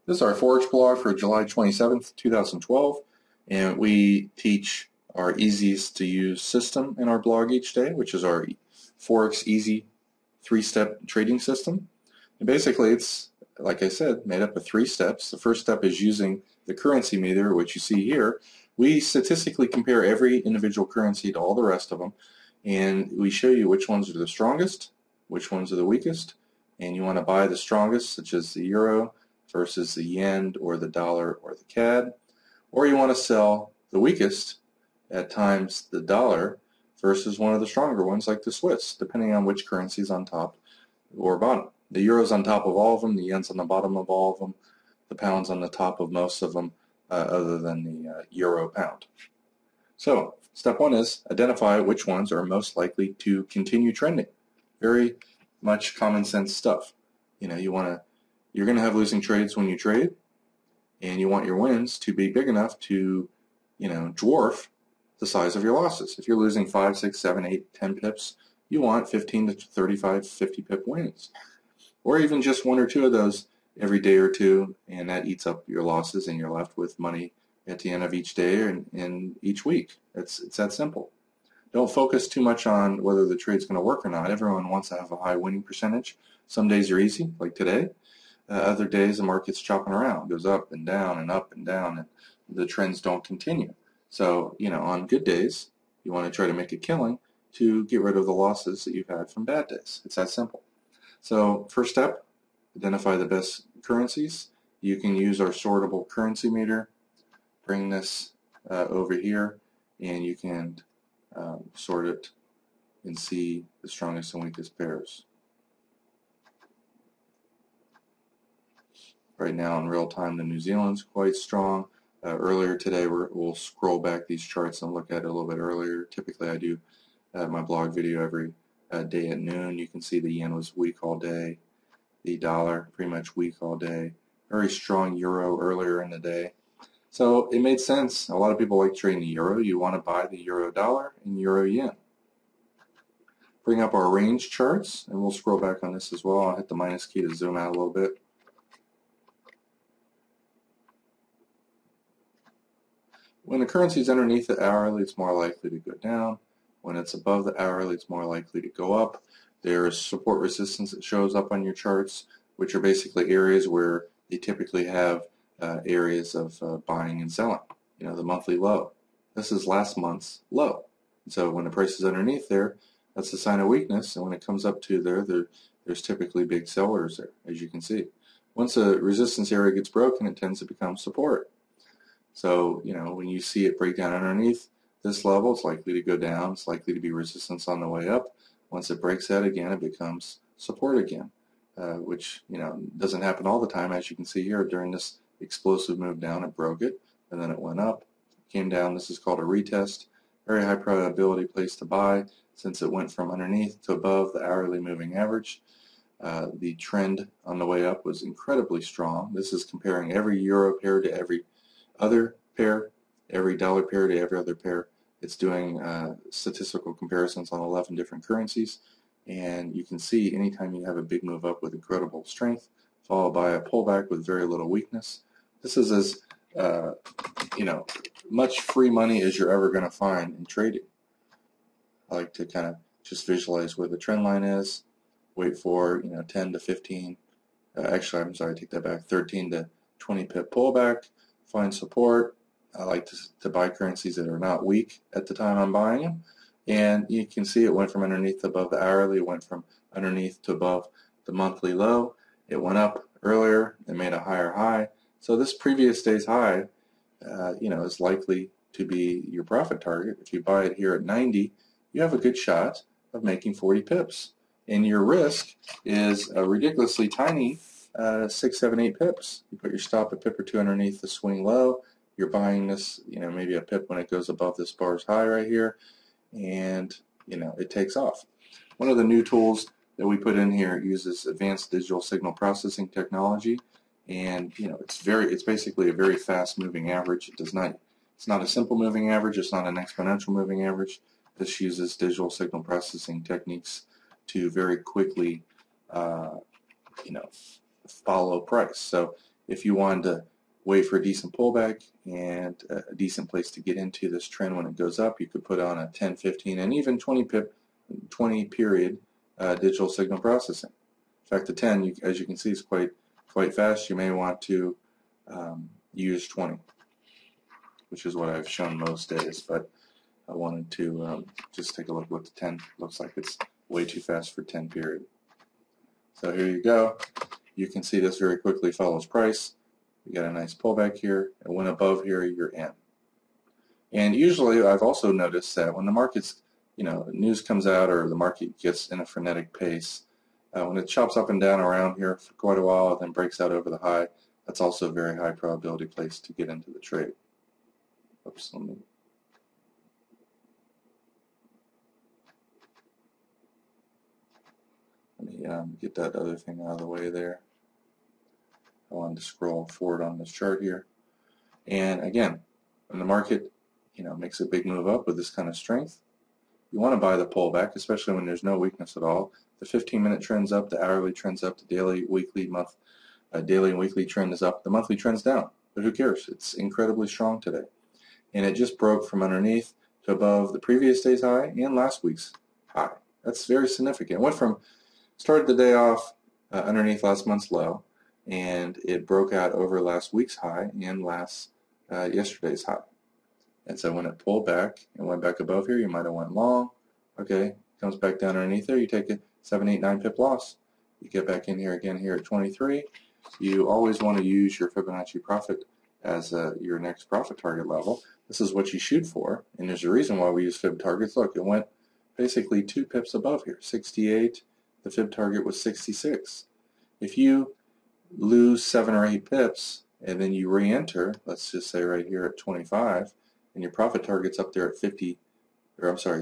This is our Forex blog for July 27th, 2012, and we teach our easiest to use system in our blog each day, which is our Forex Easy 3-step trading system. And basically it's, like I said, made up of 3 steps. The first step is using the currency meter, which you see here. We statistically compare every individual currency to all the rest of them, and we show you which ones are the strongest, which ones are the weakest, and you want to buy the strongest, such as the euro versus the yen or the dollar or the CAD, or you want to sell the weakest, at times the dollar, versus one of the stronger ones like the Swiss, depending on which currency is on top or bottom. The euro's on top of all of them, the yen's on the bottom of all of them, the pound's on the top of most of them, other than the euro pound. So step 1 is identify which ones are most likely to continue trending. Very much common sense stuff. You know, you're going to have losing trades when you trade, and you want your wins to be big enough to, dwarf the size of your losses. If you're losing 5, 6, 7, 8, 10 pips, you want 15 to 35, 50 pip wins. Or even just 1 or 2 of those every day or two, and that eats up your losses, and you're left with money at the end of each day and each week. It's that simple. Don't focus too much on whether the trade's going to work or not. Everyone wants to have a high winning percentage. Some days are easy, like today. Other days the market's chopping around, goes up and down and up and down, and the trends don't continue. So, on good days, you want to try to make a killing to get rid of the losses that you've had from bad days. It's that simple. So, first step, identify the best currencies. You can use our sortable currency meter. Bring this over here, and you can sort it and see the strongest and weakest pairs. Right now in real time, the New Zealand's quite strong. Earlier today, we'll scroll back these charts and look at it a little bit earlier. Typically I do my blog video every day at noon. You can see the yen was weak all day. The dollar pretty much weak all day. Very strong euro earlier in the day. So it made sense. A lot of people like trading the euro. You want to buy the euro dollar and euro yen. Bring up our range charts, and we'll scroll back on this as well. I'll hit the minus key to zoom out a little bit. When the currency is underneath the hourly, it's more likely to go down. When it's above the hourly, it's more likely to go up. There's support resistance that shows up on your charts, which are basically areas where you typically have areas of buying and selling. The monthly low. This is last month's low. So when the price is underneath there, that's a sign of weakness, and when it comes up to there's typically big sellers there, as you can see. Once a resistance area gets broken, it tends to become support. So, when you see it break down underneath this level, it's likely to go down. It's likely to be resistance on the way up. Once it breaks that again, it becomes support again, which, doesn't happen all the time. As you can see here, during this explosive move down, it broke it, and then it went up, came down. This is called a retest. Very high probability place to buy, since it went from underneath to above the hourly moving average. The trend on the way up was incredibly strong. This is comparing every euro pair to every other pair, every dollar pair to every other pair. It's doing statistical comparisons on 11 different currencies, and you can see anytime you have a big move up with incredible strength, followed by a pullback with very little weakness. This is as much free money as you're ever going to find in trading. I like to kind of just visualize where the trend line is, wait for 10 to 15, actually I'm sorry, take that back, 13 to 20 pip pullback, find support. I like to buy currencies that are not weak at the time I'm buying them, and you can see it went from underneath to above the hourly, it went from underneath to above the monthly low. It went up earlier, it made a higher high. So this previous day's high is likely to be your profit target. If you buy it here at 90, you have a good shot of making 40 pips, and your risk is a ridiculously tiny 6, 7, 8 pips. You put your stop a pip or two underneath the swing low. You're buying this, maybe a pip when it goes above this bar's high right here, and it takes off. One of the new tools that we put in here uses advanced digital signal processing technology, and it's basically a very fast moving average. It's not a simple moving average. It's not an exponential moving average. This uses digital signal processing techniques to very quickly follow price. So if you wanted to wait for a decent pullback and a decent place to get into this trend when it goes up, you could put on a 10, 15, and even 20 period digital signal processing. In fact, the 10, as you can see, is quite fast. You may want to use 20, which is what I've shown most days, but I wanted to just take a look at what the 10 looks like. It's way too fast for 10 period. So here you go. You can see this very quickly follows price. You got a nice pullback here, and when above here, you're in. And usually, I've also noticed that when the market's, news comes out or the market gets in a frenetic pace, when it chops up and down around here for quite a while and then breaks out over the high, that's also a very high probability place to get into the trade. Oops, let me get that other thing out of the way there. I wanted to scroll forward on this chart here. And again, when the market, makes a big move up with this kind of strength, you want to buy the pullback, especially when there's no weakness at all. The 15-minute trend's up, the hourly trend's up, the daily, weekly, daily and weekly trend is up, the monthly trend's down. But who cares? It's incredibly strong today. And it just broke from underneath to above the previous day's high and last week's high. That's very significant. It started the day off underneath last month's low, and it broke out over last week's high and yesterday's high. And so when it pulled back and went back above here, you might have went long. Okay, comes back down underneath there, you take a 7, 8, 9 pip loss. You get back in here again here at 23. You always want to use your Fibonacci profit as your next profit target level. This is what you shoot for, and there's a reason why we use fib targets. Look, it went basically 2 pips above here, 68. The fib target was 66. If you lose 7 or 8 pips and then you re-enter, let's just say right here at 25, and your profit target's up there at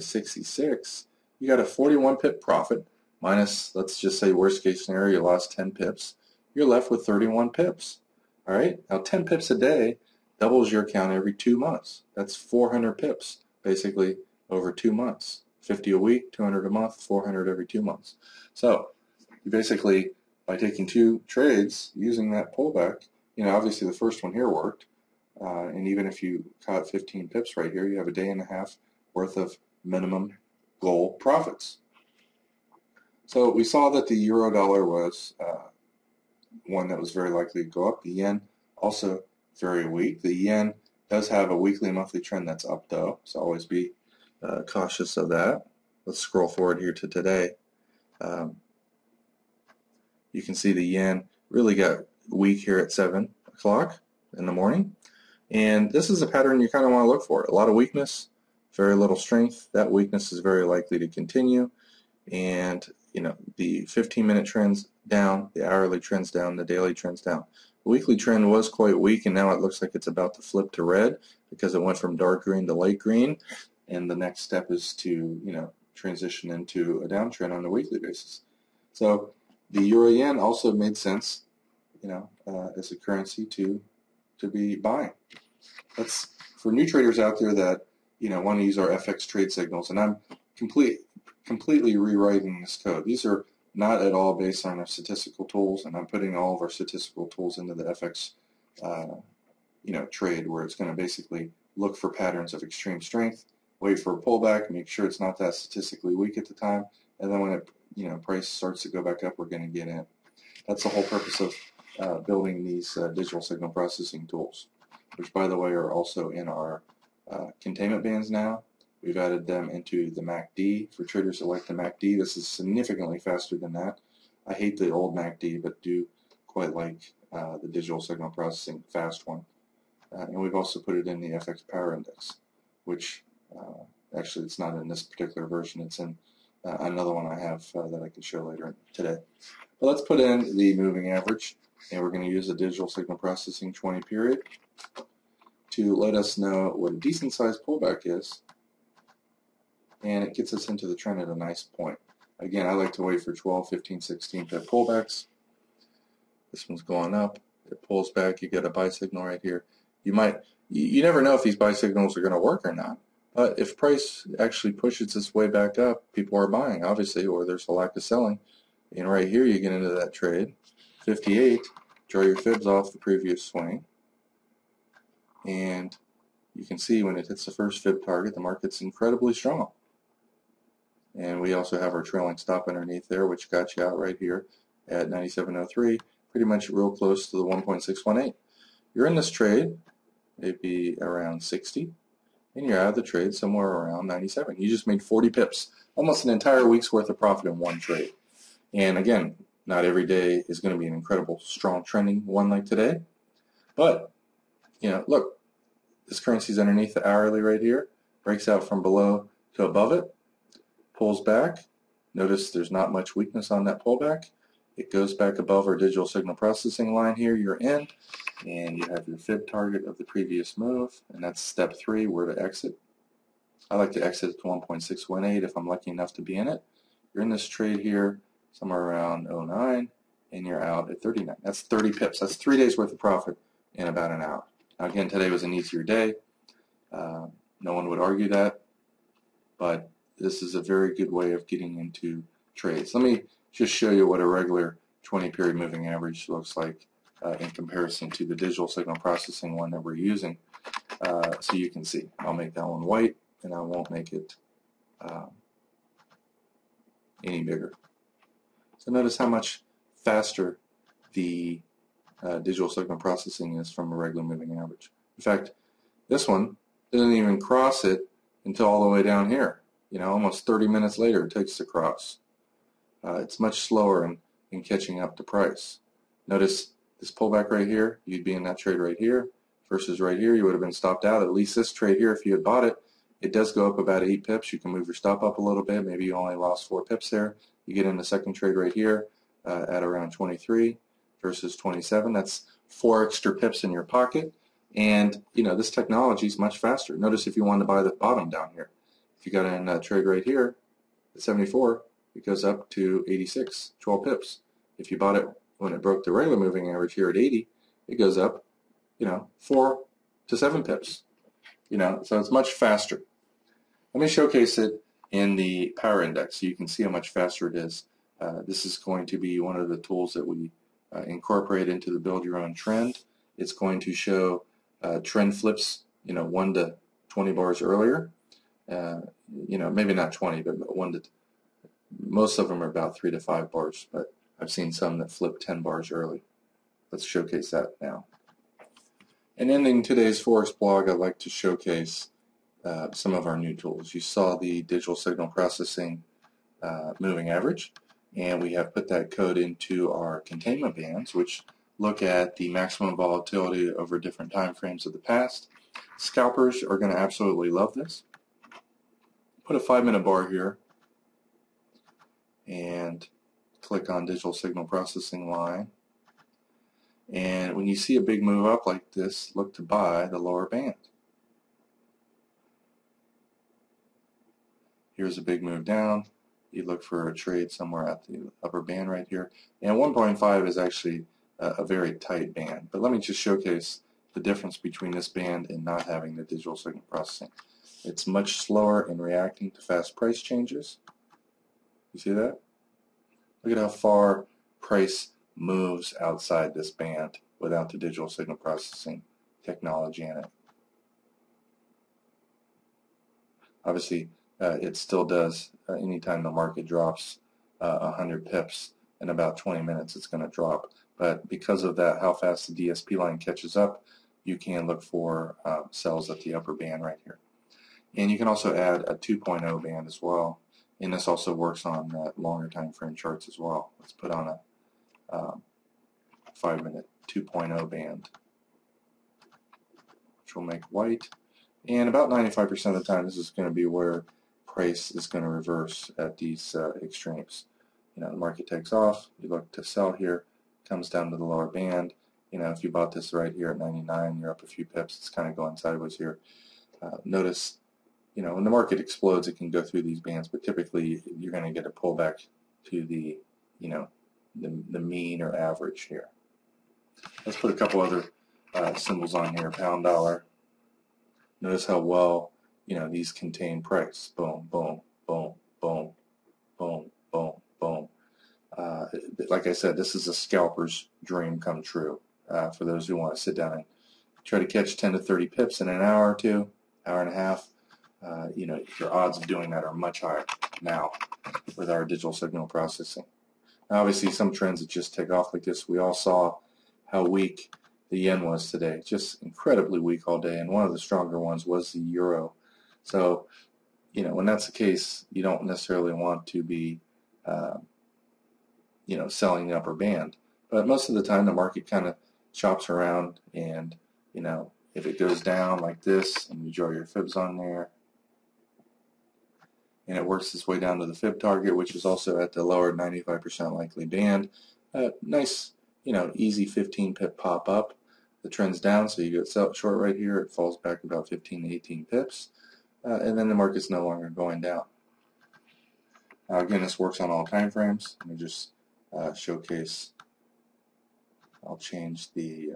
66, you got a 41 pip profit minus, let's just say worst case scenario, you lost 10 pips. You're left with 31 pips. All right, now 10 pips a day doubles your account every 2 months. That's 400 pips basically over 2 months. 50 a week, 200 a month, 400 every 2 months. So you basically, by taking 2 trades using that pullback, obviously the first one here worked, and even if you caught 15 pips right here, you have a day and a half worth of minimum goal profits. So we saw that the euro dollar was one that was very likely to go up. The yen also very weak. The yen does have a weekly and monthly trend that's up though, so always be cautious of that. Let's scroll forward here to today. You can see the yen really got weak here at 7 o'clock in the morning. And this is a pattern you kind of want to look for. A lot of weakness, very little strength. That weakness is very likely to continue. And, the 15-minute trend's down, the hourly trend's down, the daily trend's down. The weekly trend was quite weak, and now it looks like it's about to flip to red because it went from dark green to light green. And the next step is to, transition into a downtrend on a weekly basis. So the euro yen also made sense, as a currency to be buying. That's for new traders out there that want to use our FX trade signals, and I'm completely rewriting this code. These are not at all based on our statistical tools, and I'm putting all of our statistical tools into the FX trade, where it's going to basically look for patterns of extreme strength, wait for a pullback, make sure it's not that statistically weak at the time, and then when it price starts to go back up, we're going to get in. That's the whole purpose of building these digital signal processing tools, which by the way are also in our containment bands now. We've added them into the MACD for traders that like the MACD. This is significantly faster than that. I hate the old MACD, but do quite like the digital signal processing fast one. And we've also put it in the FX Power Index, which actually it's not in this particular version. It's in another one I have that I can show later today. But let's put in the moving average, and we're going to use the digital signal processing 20 period to let us know what a decent sized pullback is, and it gets us into the trend at a nice point. Again, I like to wait for 12, 15, 16 pip pullbacks. This one's going up, it pulls back, you get a buy signal right here. You never know if these buy signals are going to work or not, but if price actually pushes its way back up, people are buying obviously, or there's a lack of selling. And right here you get into that trade, 58, draw your fibs off the previous swing, and you can see when it hits the first fib target, the market's incredibly strong. And we also have our trailing stop underneath there, which got you out right here at 97.03, pretty much real close to the 1.618. You're in this trade, maybe around 60, and you're out of the trade somewhere around 97. You just made 40 pips, almost an entire week's worth of profit in one trade. And again, not every day is going to be an incredible, strong trending one like today. But, look, this currency is underneath the hourly right here, breaks out from below to above it, pulls back. Notice there's not much weakness on that pullback. It goes back above our digital signal processing line here. You're in, and you have your fib target of the previous move, and that's step 3, where to exit. I like to exit to 1.618 if I'm lucky enough to be in it. You're in this trade here somewhere around 09, and you're out at 39. That's 30 pips. That's 3 days worth of profit in about an hour. Now again, today was an easier day. No one would argue that, but this is a very good way of getting into trades. Let me just show you what a regular 20-period moving average looks like in comparison to the digital signal processing one that we're using, so you can see. I'll make that one white, and I won't make it any bigger. So notice how much faster the digital signal processing is from a regular moving average. In fact, this one doesn't even cross it until all the way down here. Almost 30 minutes later it takes to cross. It's much slower in catching up to price. Notice this pullback right here, you'd be in that trade right here, versus right here you would have been stopped out. At least this trade here, if you had bought it, it does go up about 8 pips. You can move your stop up a little bit. Maybe you only lost 4 pips there. You get in the second trade right here at around 23 versus 27. That's 4 extra pips in your pocket. And this technology is much faster. Notice if you wanted to buy the bottom down here. If you got in that trade right here at 74, it goes up to 86, 12 pips. If you bought it when it broke the regular moving average here at 80, it goes up, 4 to 7 pips. So it's much faster. Let me showcase it in the power index so you can see how much faster it is. This is going to be one of the tools that we incorporate into the build your own trend. It's going to show trend flips, 1 to 20 bars earlier. Maybe not 20, but 1 to, most of them are about 3 to 5 bars, but I've seen some that flip 10 bars early. Let's showcase that now. And in today's Forex blog, I'd like to showcase some of our new tools. You saw the digital signal processing moving average, and we have put that code into our containment bands, which look at the maximum volatility over different time frames of the past. Scalpers are going to absolutely love this. Put a 5-minute bar here and click on digital signal processing line, and when you see a big move up like this, look to buy the lower band. Here's a big move down. You look for a trade somewhere at the upper band right here, and 1.5 is actually a very tight band, but let me just showcase the difference between this band and not having the digital signal processing. It's much slower in reacting to fast price changes. You see that? Look at how far price moves outside this band without the digital signal processing technology in it. Obviously, it still does. Anytime the market drops 100 pips in about 20 minutes, it's going to drop. But because of that, how fast the DSP line catches up, you can look for sells at the upper band right here. And you can also add a 2.0 band as well. And this also works on longer time frame charts as well. Let's put on a 5-minute 2.0 band, which will make white. And about 95% of the time, this is going to be where price is going to reverse at these extremes. The market takes off. You look to sell here, comes down to the lower band. If you bought this right here at 99, you're up a few pips. It's kind of going sideways here. Notice, when the market explodes, it can go through these bands, but typically you're going to get a pullback to the, the mean or average here. Let's put a couple other symbols on here. Pound dollar. Notice how well, these contain price. Boom, boom, boom, boom, boom, boom, boom. Like I said, this is a scalper's dream come true for those who want to sit down and try to catch 10 to 30 pips in an hour or two, hour and a half. You know, your odds of doing that are much higher now with our digital signal processing. Now, obviously, some trends that just take off like this. We all saw how weak the yen was today, just incredibly weak all day, and one of the stronger ones was the euro. So, you know, when that's the case, you don't necessarily want to be, you know, selling the upper band. But most of the time, the market kind of chops around, and, you know, if it goes down like this, and you draw your fibs on there, and it works its way down to the fib target, which is also at the lower 95% likely band. Nice, you know, easy 15 pip pop up. The trend's down, so you get short right here. It falls back about 15 to 18 pips, and then the market's no longer going down. Now, again, this works on all time frames. Let me just showcase. I'll change the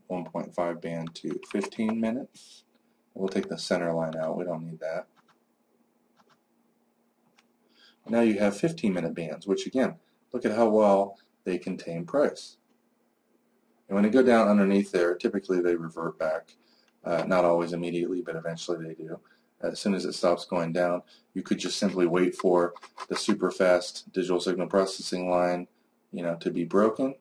1.5 band to 15 minutes. We'll take the center line out. We don't need that. Now you have 15-minute bands, which again, look at how well they contain price. And when they go down underneath there, typically they revert back. Not always immediately, but eventually they do. As soon as it stops going down, you could just simply wait for the super fast digital signal processing line, you know, to be broken.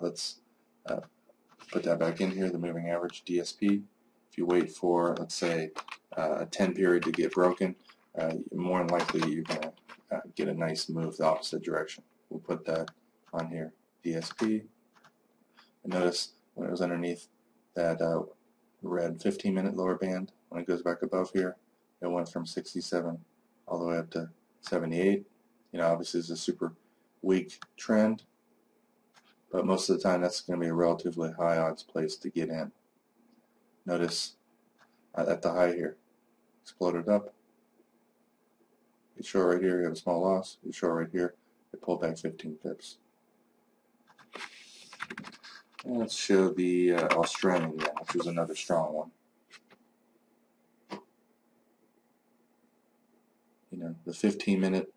Let's put that back in here, the moving average DSP. If you wait for, let's say, a 10 period to get broken, more than likely you're going to get a nice move the opposite direction. We'll put that on here, DSP. And notice when it was underneath that red 15-minute lower band, when it goes back above here, it went from 67 all the way up to 78. You know, obviously it's a super weak trend, but most of the time that's going to be a relatively high odds place to get in. Notice at the high here, exploded up. It's short right here, you have a small loss. It's short right here, it pulled back 15 pips. And let's show the Australian yen, which was another strong one. You know, the 15-minute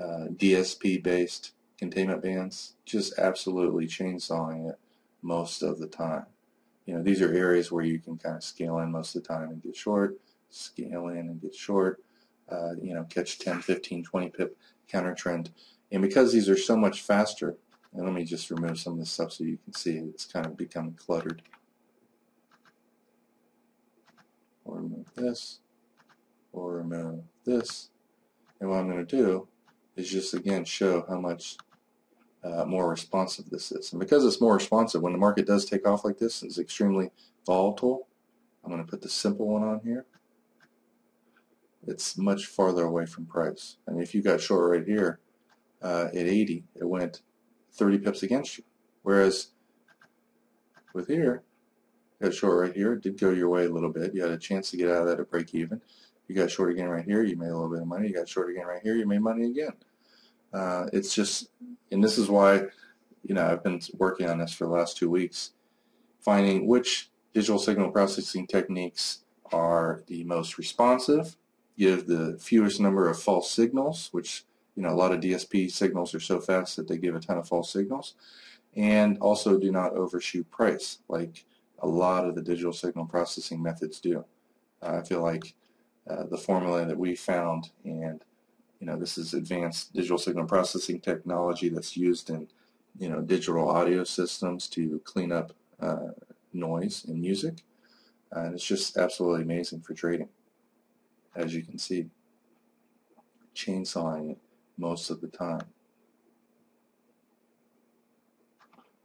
DSP-based containment bands, just absolutely chainsawing it most of the time. You know, these are areas where you can kind of scale in most of the time and get short, scale in and get short, you know, catch 10, 15, 20 pip counter trend. And because these are so much faster, and let me just remove some of this stuff so you can see it's kind of becoming cluttered. Or remove this, or remove this. And what I'm going to do is just again show how much more responsive this is. And because it's more responsive, when the market does take off like this, it's extremely volatile. I'm going to put the simple one on here. It's much farther away from price. I mean, if you got short right here at 80, it went 30 pips against you. Whereas with here, you got short right here, it did go your way a little bit. You had a chance to get out of that at break even. You got short again right here, you made a little bit of money. You got short again right here, you made money again. It's just, and this is why, you know, I've been working on this for the last 2 weeks, finding which digital signal processing techniques are the most responsive, give the fewest number of false signals, which, you know, a lot of DSP signals are so fast that they give a ton of false signals, and also do not overshoot price like a lot of the digital signal processing methods do. I feel like the formula that we found, and you know, this is advanced digital signal processing technology that's used in, you know, digital audio systems to clean up noise in music, and it's just absolutely amazing for trading. As you can see, chainsawing it most of the time.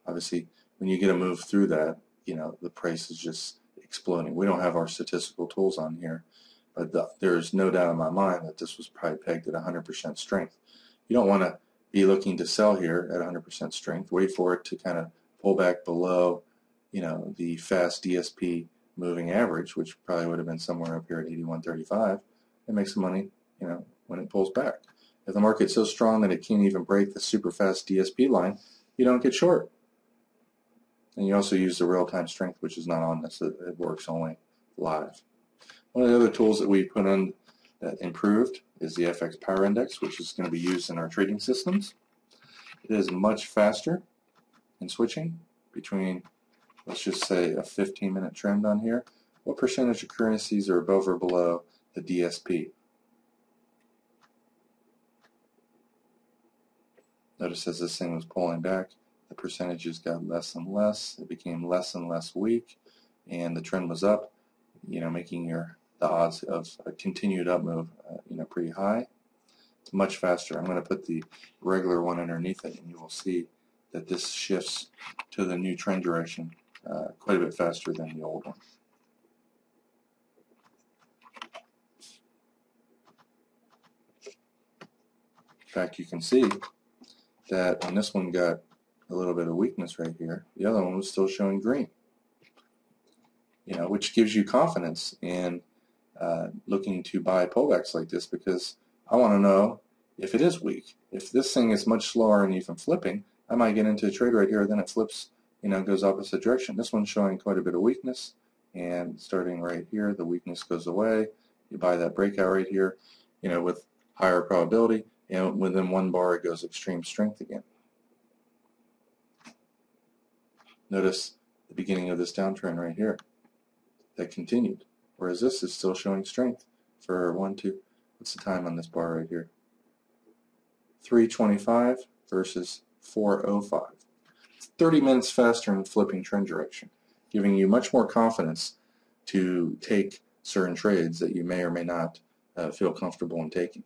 Obviously, when you get a move through that, you know, the price is just exploding. We don't have our statistical tools on here, but there's no doubt in my mind that this was probably pegged at 100% strength. You don't want to be looking to sell here at 100% strength. Wait for it to kind of pull back below, you know, the fast DSP moving average, which probably would have been somewhere up here at 81.35, and make some money, you know, when it pulls back. If the market's so strong that it can't even break the super fast DSP line, you don't get short. And you also use the real-time strength, which is not on this. It works only live. One of the other tools that we put on that improved is the FX Power Index, which is going to be used in our trading systems. It is much faster. in switching between, let's just say, a 15-minute trend on here, what percentage of currencies are above or below the DSP? Notice as this thing was pulling back, the percentages got less and less. It became less and less weak, and the trend was up, making the odds of a continued up move, pretty high. It's much faster. I'm going to put the regular one underneath it, and you will see that this shifts to the new trend direction quite a bit faster than the old one. In fact, you can see that when this one got a little bit of weakness right here, the other one was still showing green, which gives you confidence in looking to buy pullbacks like this, because I want to know if it is weak. If this thing is much slower and even flipping, I might get into a trade right here, then it flips, goes opposite direction. This one's showing quite a bit of weakness, and starting right here, the weakness goes away. You buy that breakout right here, with higher probability, and within one bar it goes extreme strength again. Notice the beginning of this downtrend right here that continued, whereas this is still showing strength for what's the time on this bar right here? 3:25 versus 4:05. It's 30 minutes faster in flipping trend direction, giving you much more confidence to take certain trades that you may or may not feel comfortable in taking.